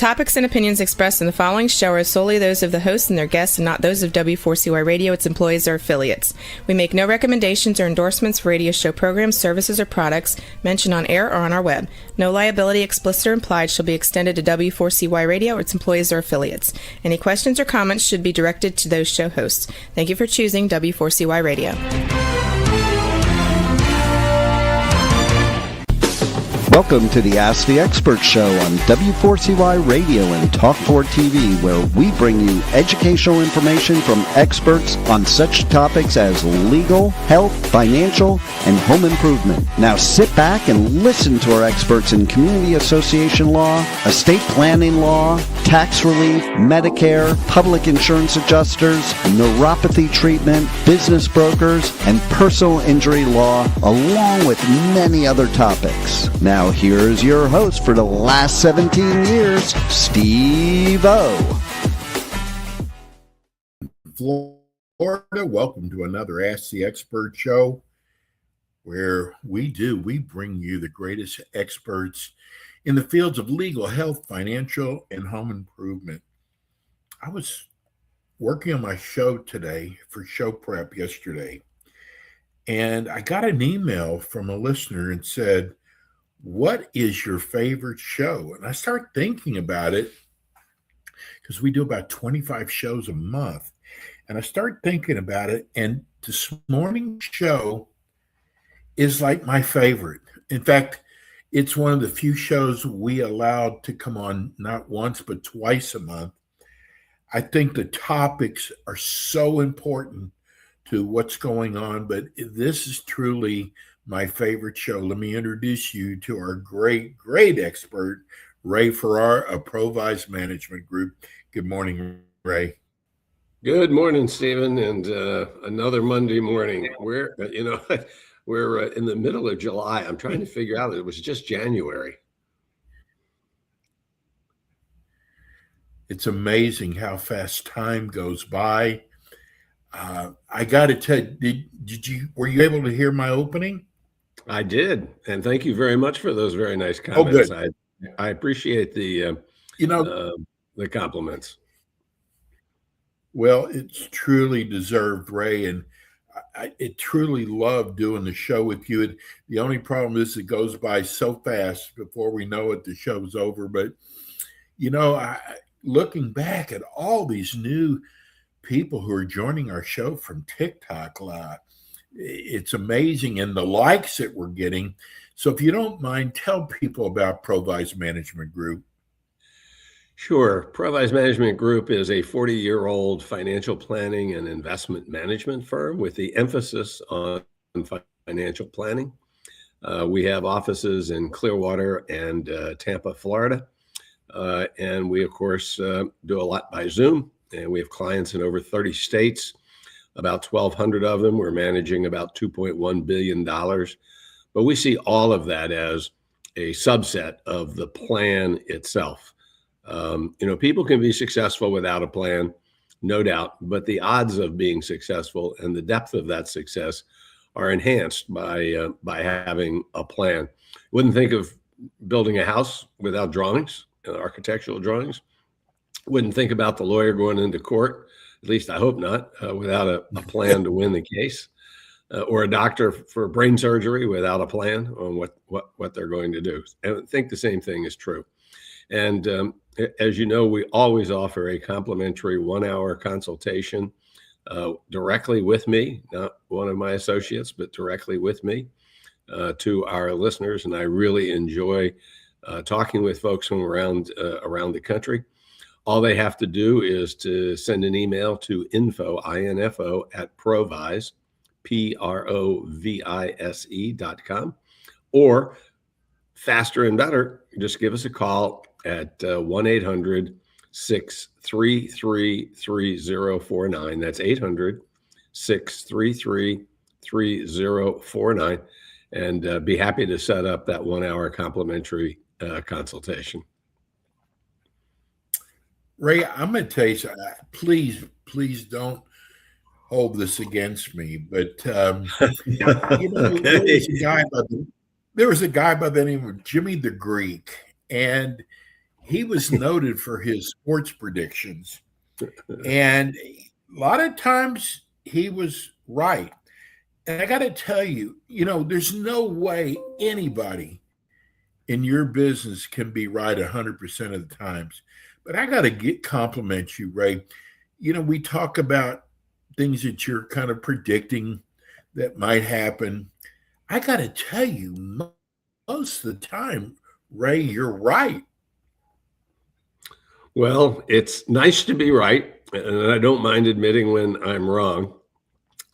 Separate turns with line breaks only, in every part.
topics and opinions expressed in the following show are solely those of the host and their guests and not those of W4CY Radio, its employees, or affiliates. We make no recommendations or endorsements for radio show programs, services, or products mentioned on air or on our web. No liability, explicit or implied, shall be extended to W4CY Radio or its employees or affiliates. Any questions or comments should be directed to those show hosts. Thank you for choosing W4CY Radio.
Welcome to the Ask the Expert Show on W4CY Radio and Talk4 TV, where we bring you educational information from experts on such topics as legal, health, financial, and home improvement. Now sit back and listen to our experts in community association law, estate planning law, tax relief, Medicare, public insurance adjusters, neuropathy treatment, business brokers, and personal injury law, along with many other topics. Now here's your host for the last 17 years, Steve O.
Florida, welcome to another Ask the Expert show, where we bring you the greatest experts in the fields of legal, health, financial, and home improvement. I was working on my show today for show prep yesterday, and I got an email from a listener and said, "What is your favorite show?" And I started thinking about it because we do about 25 shows a month. And I started thinking about it, and this morning's show is like my favorite. In fact, it's one of the few shows we allowed to come on not once, but twice a month. I think the topics are so important to what's going on, but this is truly my favorite show. Let me introduce you to our great expert, Ray Farrar of Provise Management Group. Good morning, Ray.
Good morning, Stephen, and another Monday morning. We're in the middle of July. I'm trying to figure out it was just January.
It's amazing how fast time goes by. I got to tell you, were you able to hear my opening?
I did, and thank you very much for those very nice comments.
Oh, good.
I appreciate the compliments.
Well, it's truly deserved, Ray, and I truly love doing the show with you. The only problem is it goes by so fast before we know it, the show's over. But, looking back at all these new people who are joining our show from TikTok, it's amazing, and the likes that we're getting. So if you don't mind, tell people about Provise Management Group.
Sure. Provise Management Group is a 40-year-old financial planning and investment management firm with the emphasis on financial planning. We have offices in Clearwater and Tampa, Florida. And we, of course, do a lot by Zoom. And we have clients in over 30 states, about 1,200 of them. We're managing about $2.1 billion. But we see all of that as a subset of the plan itself. People can be successful without a plan, no doubt, but the odds of being successful and the depth of that success are enhanced by having a plan. Wouldn't think of building a house without drawings, architectural drawings. Wouldn't think about the lawyer going into court, at least I hope not, without a plan to win the case, or a doctor for brain surgery without a plan on what they're going to do. And I think the same thing is true. And as you know, we always offer a complimentary 1-hour consultation directly with me, not one of my associates, but directly with me to our listeners. And I really enjoy talking with folks from around the country. All they have to do is to send an email to info at Provise, PROVISE.com, or faster and better, just give us a call at 1-800-633-3049. That's 800-633-3049. And be happy to set up that 1-hour complimentary consultation.
Ray, I'm going to tell you something. Please don't hold this against me. But, there was a guy by the name of Jimmy the Greek. And he was noted for his sports predictions. And a lot of times he was right. And I got to tell you, there's no way anybody in your business can be right 100% of the times. But I got to compliment you, Ray. We talk about things that you're kind of predicting that might happen. I got to tell you, most of the time, Ray, you're right.
Well, it's nice to be right, and I don't mind admitting when I'm wrong.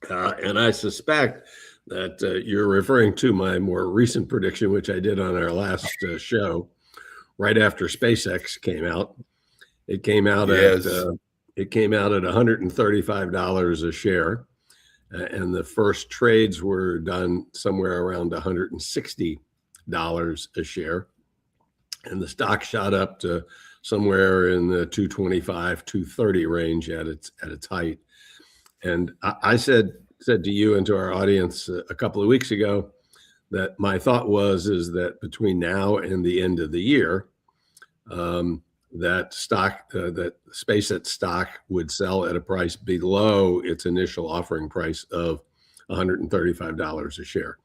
And I suspect that you're referring to my more recent prediction, which I did on our last show, right after SpaceX came out. It came out at $135 a share, and the first trades were done somewhere around $160 a share, and the stock shot up to somewhere in the 225, 230 range at its height. And I said to you and to our audience a couple of weeks ago that my thought is that between now and the end of the year, that SpaceX stock would sell at a price below its initial offering price of $135 a share.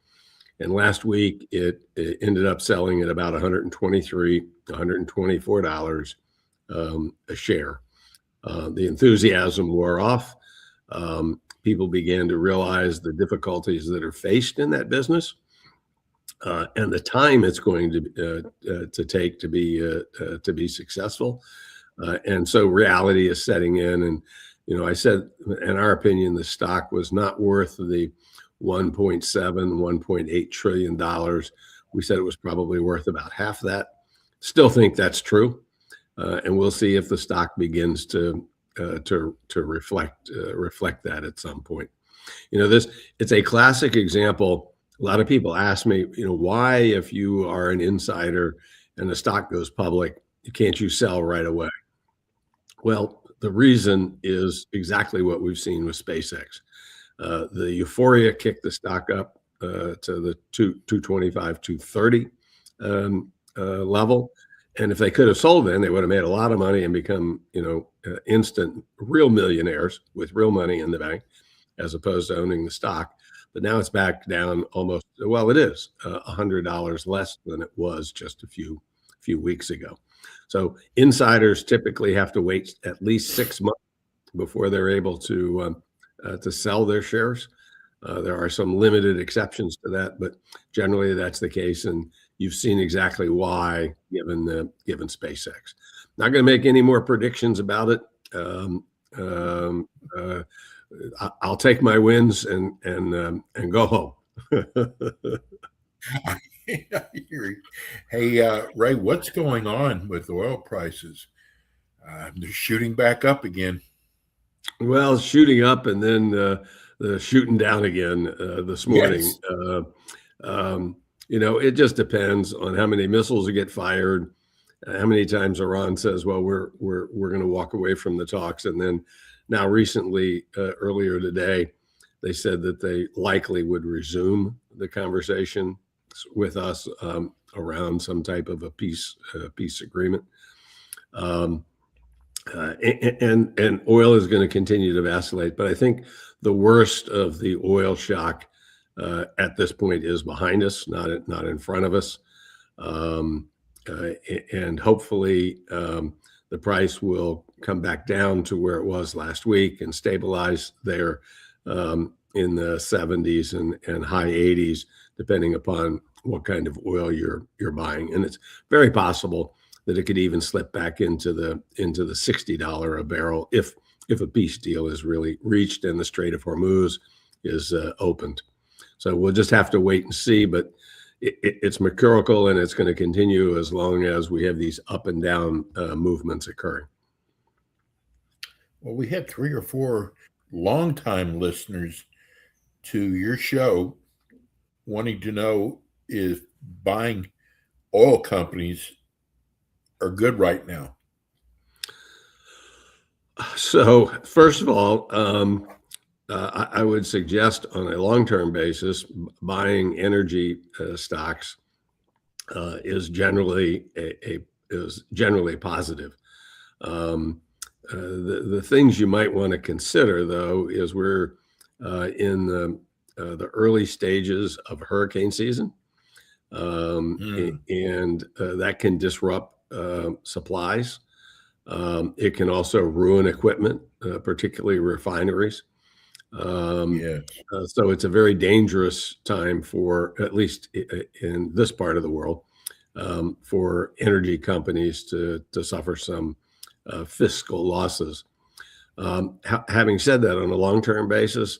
And last week, it ended up selling at about $123, $124 a share. The enthusiasm wore off. People began to realize the difficulties that are faced in that business, and the time it's going to take to be successful. And so reality is setting in. And I said, in our opinion, the stock was not worth the $1.7, $1.8 trillion. We said it was probably worth about half that. Still think that's true, and we'll see if the stock begins to reflect that at some point. It's a classic example. A lot of people ask me, why, if you are an insider and the stock goes public, can't you sell right away? Well, the reason is exactly what we've seen with SpaceX. The euphoria kicked the stock up to the 225, 230 level. And if they could have sold then, they would have made a lot of money and become, instant real millionaires with real money in the bank, as opposed to owning the stock. But now it's back down almost, well, it is $100 less than it was just a few weeks ago. So insiders typically have to wait at least 6 months before they're able to sell their shares. There are some limited exceptions to that, but generally that's the case. And you've seen exactly why, given SpaceX. Not going to make any more predictions about it. I'll take my wins and go home.
Hey, Ray, what's going on with oil prices? They're shooting back up again.
Well, shooting up and then the shooting down again this morning. Yes. It just depends on how many missiles get fired, how many times Iran says, well, we're going to walk away from the talks. And then now recently, earlier today, they said that they likely would resume the conversation with us around some type of a peace agreement. And oil is going to continue to vacillate. But I think the worst of the oil shock at this point is behind us, not in front of us. And hopefully the price will come back down to where it was last week and stabilize there in the 70s and high 80s, depending upon what kind of oil you're buying. And it's very possible that it could even slip back into the $60 a barrel if a peace deal is really reached and the Strait of Hormuz is opened. So we'll just have to wait and see, but it's mercurial and it's going to continue as long as we have these up and down movements occurring.
Well, we had 3 or 4 longtime listeners to your show wanting to know if buying oil companies are good right now.
So first of all, I would suggest on a long-term basis, buying energy stocks is generally is generally positive. The things you might want to consider, though, is we're in the early stages of hurricane season, and that can disrupt supplies. It can also ruin equipment, particularly refineries. So it's a very dangerous time for, at least in this part of the world, for energy companies to suffer some fiscal losses. Having said that, on a long-term basis,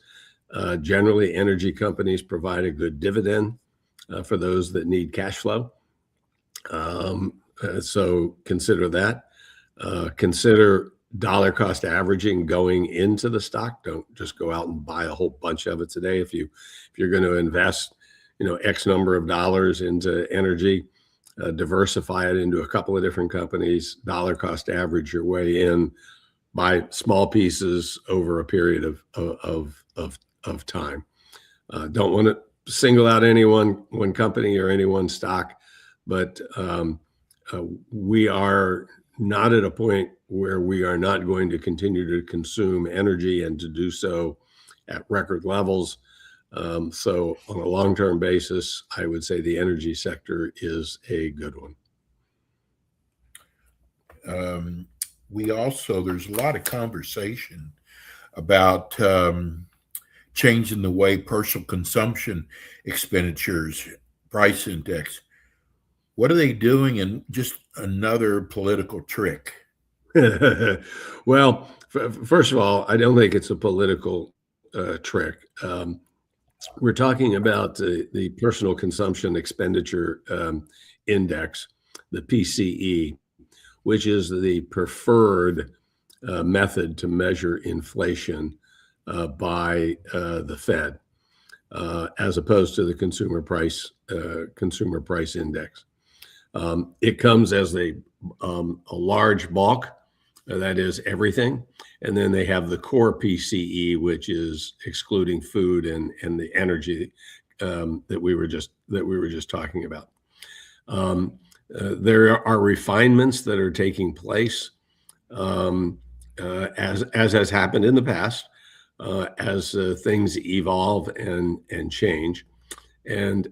generally energy companies provide a good dividend for those that need cash flow. So consider that. Consider dollar cost averaging going into the stock. Don't just go out and buy a whole bunch of it today. If you're going to invest, X number of dollars into energy, diversify it into a couple of different companies, dollar cost average your way in, buy small pieces over a period of time. Don't want to single out one company or any one stock, but we are not at a point where we are not going to continue to consume energy and to do so at record levels. So on a long-term basis, I would say the energy sector is a good one.
There's a lot of conversation about changing the way personal consumption expenditures, price index. What are they doing? And just another political trick.
Well, first of all, I don't think it's a political trick. We're talking about the personal consumption expenditure index, the PCE, which is the preferred method to measure inflation by the Fed, as opposed to the consumer price index. It comes as a large bulk, that is everything, and then they have the core PCE, which is excluding food and the energy that we were just talking about. There are refinements that are taking place, as has happened in the past, as things evolve and change, and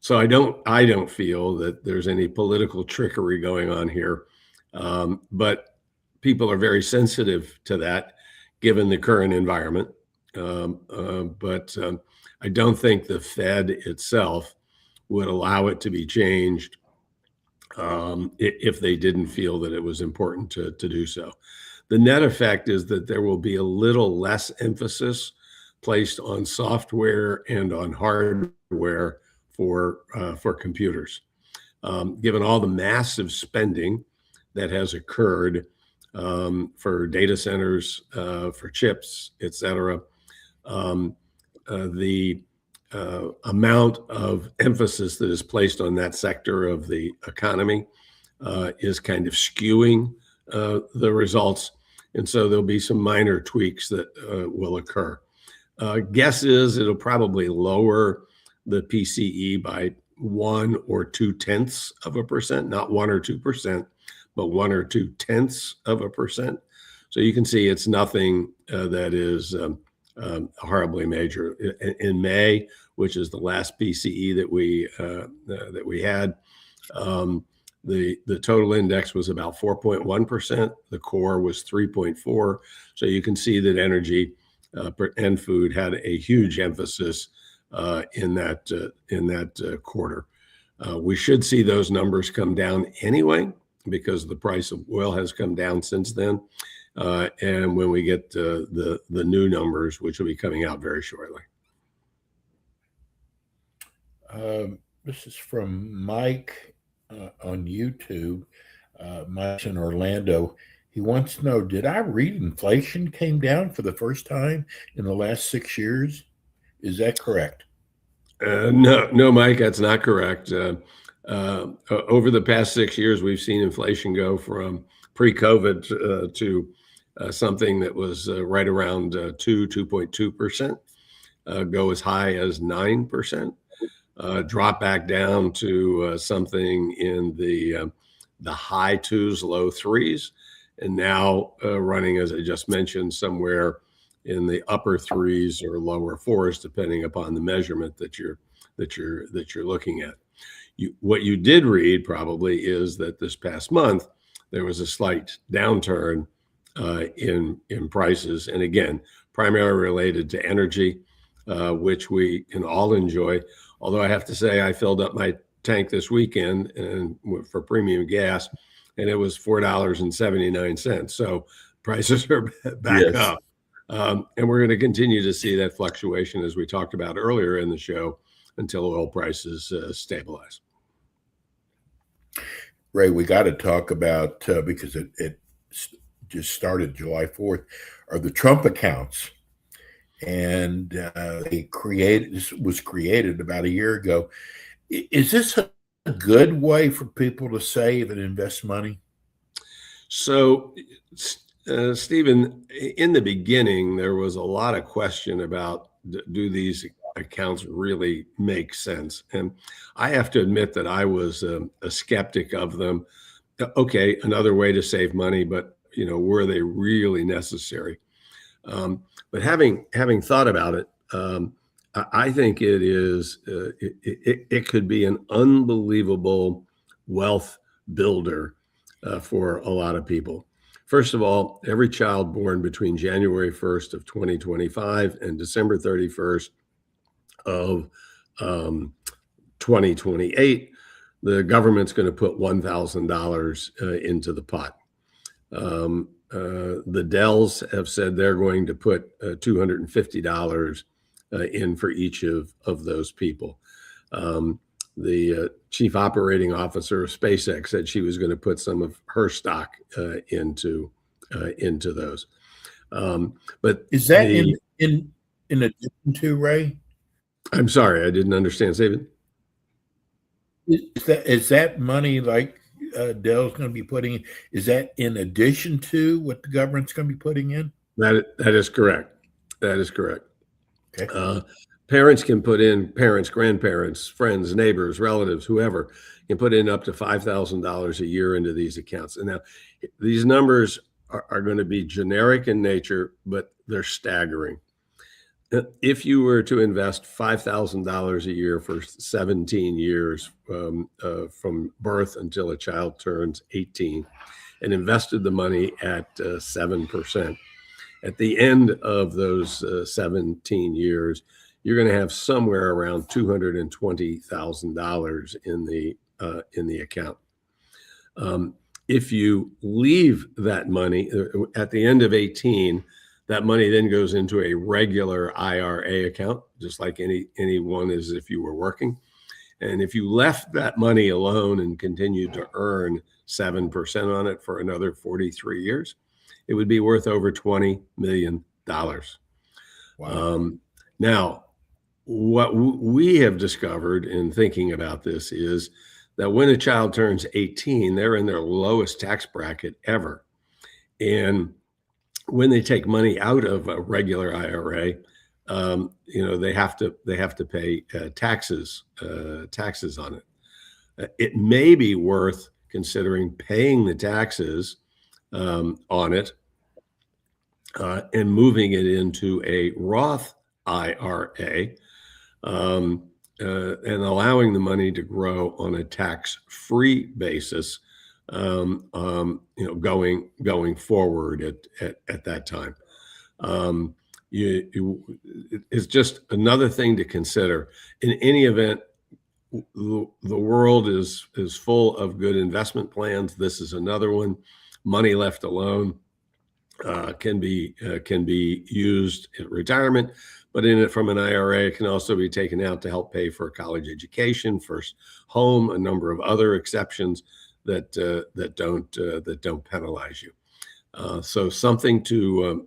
so I don't feel that there's any political trickery going on here, but people are very sensitive to that, given the current environment. But I don't think the Fed itself would allow it to be changed if they didn't feel that it was important to do so. The net effect is that there will be a little less emphasis placed on software and on hardware for computers, given all the massive spending that has occurred for data centers, for chips, et cetera. The amount of emphasis that is placed on that sector of the economy is kind of skewing the results. And so there'll be some minor tweaks that will occur. Guess is it'll probably lower the PCE by 1 or 0.2%, not 1 or 2%, but 1 or 0.2%. So you can see it's nothing that is horribly major. In May, which is the last PCE that we had, the total index was about 4.1%. The core was 3.4. So you can see that energy and food had a huge emphasis in that quarter. We should see those numbers come down anyway, because the price of oil has come down since then. And when we get the new numbers, which will be coming out very shortly.
This is from Mike on YouTube. Mike's in Orlando. He wants to know, did I read inflation came down for the first time in the last 6 years? Is that correct?
No, Mike, that's not correct. Over the past 6 years, we've seen inflation go from pre-COVID to something that was right around 2.2%, go as high as 9%, drop back down to something in the the high twos, low threes, and now running, as I just mentioned, somewhere in the upper threes or lower fours, depending upon the measurement that you're looking at. What you did read probably is that this past month there was a slight downturn in prices, and again, primarily related to energy, which we can all enjoy. Although I have to say, I filled up my tank this weekend and for premium gas, and it was $4.79. So prices are back up. And we're going to continue to see that fluctuation, as we talked about earlier in the show, until oil prices stabilize.
Ray, we got to talk about, because it just started July 4th, are the Trump accounts. And this was created about a year ago. Is this a good way for people to save and invest money?
So, Stephen, in the beginning, there was a lot of question about, do these accounts really make sense? And I have to admit that I was a skeptic of them. Okay, another way to save money, but were they really necessary? But having thought about it, I think it is. It could be an unbelievable wealth builder for a lot of people. First of all, every child born between January 1st of 2025 and December 31st of 2028, the government's going to put $1,000 into the pot. The Dells have said they're going to put $250 in for each of those people. The chief operating officer of SpaceX said she was going to put some of her stock into those. But
is that in addition to, Ray?
I'm sorry, I didn't understand, Stephen.
Is that money like Dell's going to be putting in? Is that in addition to what the government's going to be putting in?
That is correct. That is correct.
Okay.
Parents can put in, parents, grandparents, friends, neighbors, relatives, whoever can put in up to $5,000 a year into these accounts. And now these numbers are going to be generic in nature, but they're staggering. If you were to invest $5,000 a year for 17 years from birth until a child turns 18 and invested the money at 7%, at the end of those 17 years, you're going to have somewhere around $220,000 in the account. If you leave that money at the end of 18, that money then goes into a regular IRA account, just like any one is if you were working. And if you left that money alone and continued to earn 7% on it for another 43 years, it would be worth over $20 million.
Wow.
Now, what we have discovered in thinking about this is that when a child turns 18, they're in their lowest tax bracket ever. And when they take money out of a regular IRA, they have to pay taxes on it. It may be worth considering paying the taxes on it and moving it into a Roth IRA and allowing the money to grow on a tax-free basis. Going forward at that time, it's just another thing to consider. In any event, the world is full of good investment plans. This is another one. Money left alone can be used in retirement, but from an IRA, it can also be taken out to help pay for a college education, first home, a number of other exceptions that don't penalize you. So something to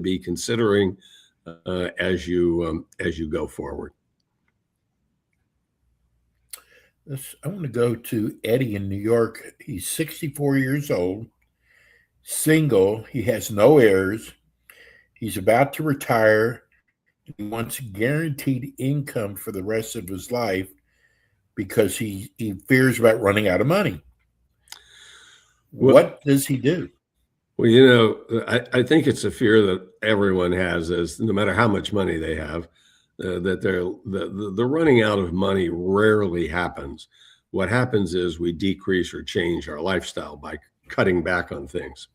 be considering as you go forward.
I want to go to Eddie in New York. He's 64 years old, single. He has no heirs. He's about to retire. He wants guaranteed income for the rest of his life because he fears about running out of money. What does he do?
Well, I think it's a fear that everyone has, is no matter how much money they have, that the running out of money rarely happens. What happens is we decrease or change our lifestyle by cutting back on things.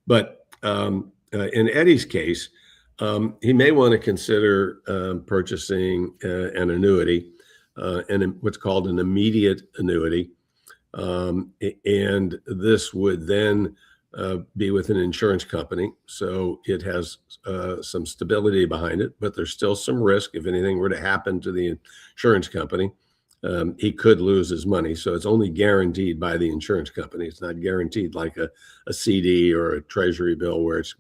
But in Eddie's case, he may want to consider purchasing an annuity, and what's called an immediate annuity. And this would then be with an insurance company. So it has some stability behind it, but there's still some risk. If anything were to happen to the insurance company, he could lose his money. So it's only guaranteed by the insurance company. It's not guaranteed like a CD or a treasury bill where it's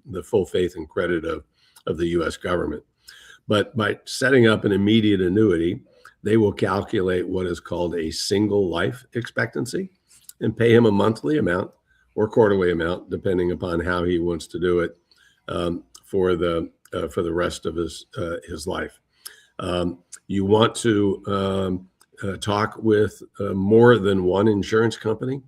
the full faith and credit of the U.S. government. But by setting up an immediate annuity, they will calculate what is called a single life expectancy and pay him a monthly amount or quarterly amount, depending upon how he wants to do it, for the rest of his life. You want to talk with more than one insurance company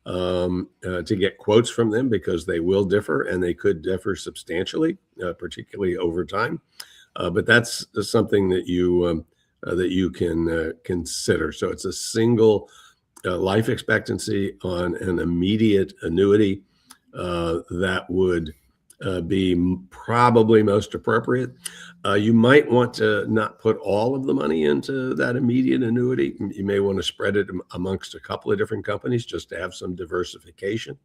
to get quotes from them, because they will differ, and they could differ substantially, particularly over time. But that's something that you can consider. So it's a single life expectancy on an immediate annuity that would be probably most appropriate. You might want to not put all of the money into that immediate annuity. You may want to spread it amongst a couple of different companies just to have some diversification,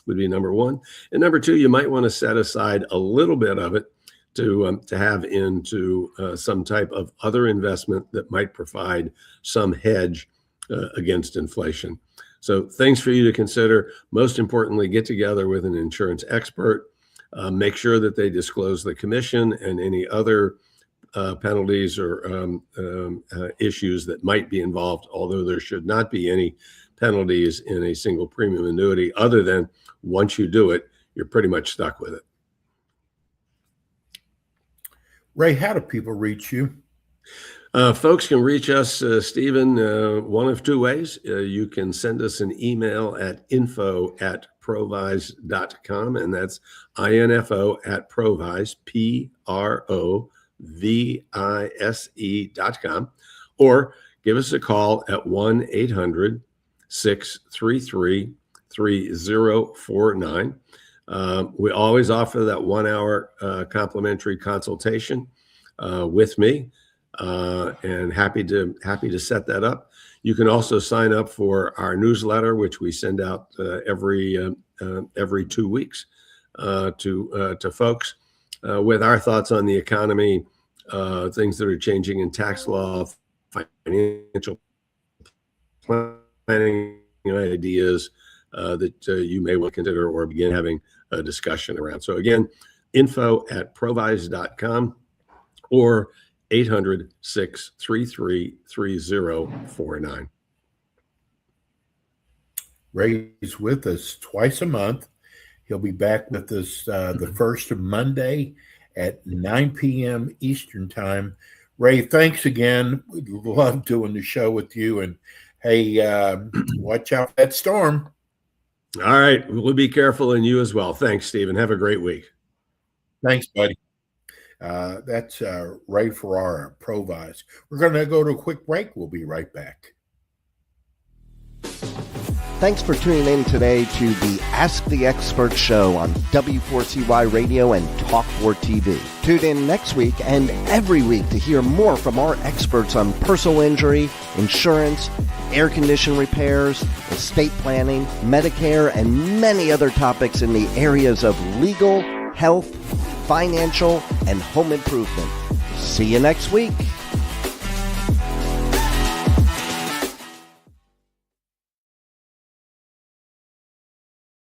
would be number one. And number two, you might want to set aside a little bit of it to have into some type of other investment that might provide some hedge against inflation. So things for you to consider. Most importantly, get together with an insurance expert. Make sure that they disclose the commission and any other penalties or issues that might be involved, although there should not be any penalties in a single premium annuity, other than once you do it, you're pretty much stuck with it.
Ray, how do people reach you?
Folks can reach us, Stephen, one of two ways. You can send us an email at info@provise.com, and that's info@provise, provise.com, or give us a call at 1-800-633-3049. We always offer that 1 hour complimentary consultation with me. And happy to set that up. You can also sign up for our newsletter, which we send out every 2 weeks to folks with our thoughts on the economy, things that are changing in tax law, financial planning ideas that you may want to consider or begin having a discussion around. So again, info@provise.com or 800-633-3049.
Ray's with us twice a month. He'll be back with us the first Monday at 9 p.m. Eastern Time. Ray, thanks again. We love doing the show with you. And hey, watch out for that storm.
All right. We'll be careful, and you as well. Thanks, Stephen. Have a great week.
Thanks, buddy. That's Ray Ferrara, Provise. We're going to go to a quick break. We'll be right back.
Thanks for tuning in today to the Ask the Expert show on W4CY Radio and Talk4 TV. Tune in next week and every week to hear more from our experts on personal injury, insurance, air condition repairs, estate planning, Medicare, and many other topics in the areas of legal, health, financial, and home improvement. See you next week.